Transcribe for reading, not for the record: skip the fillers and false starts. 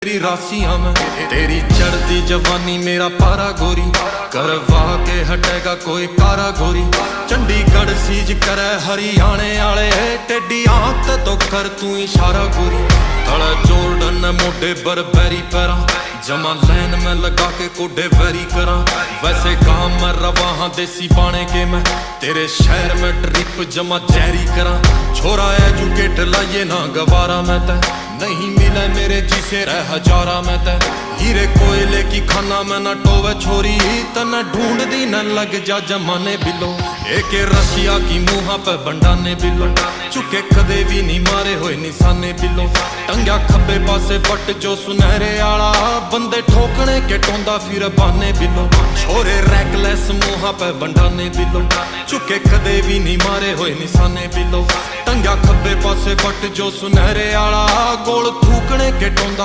तेरी राशियां में तेरी चढ़ती जवानी मेरा पारा गोरी करवा के हटेगा कोई कारा गोरी। चंडीगढ़ सीज करे हरियाणे आले टेडी आंख तो कर तू इशारा गोरी। तले जोर्डन मोटे बरबेरी पैरा जमा लैन में लगा के कोडे वेरी करा। वैसे काम में रवा हाँ देसी बाणे के मैं तेरे शहर में ट्रिप जमा जैरी करा। छोरा एजुकेट लाइए ना गवारा मैं तै नहीं मिले मेरे जिसे रह हजारा मैं तै हीरे कोयले की खाना में न टोवे छोरी तन ढूंढ दी न लग जा जमाने बिलो। एक रशिया की मुहा पे बंडाने बिलो चुके कदे भी नहीं मारे हुए निशाने बिलो। टंग्या खब्बे पासे बट जो सुनहरे आला बंदे ठोकने के टोंदा फिर बाने बिलो। छोरे रैकलेस मुहा पे बंडाने बिलो चुके कदे भी नहीं मारे हुए निशाने बिलो। टंग्या खब्बे पासे बट जो सुनहरे आला गोल थूकने के टोंदा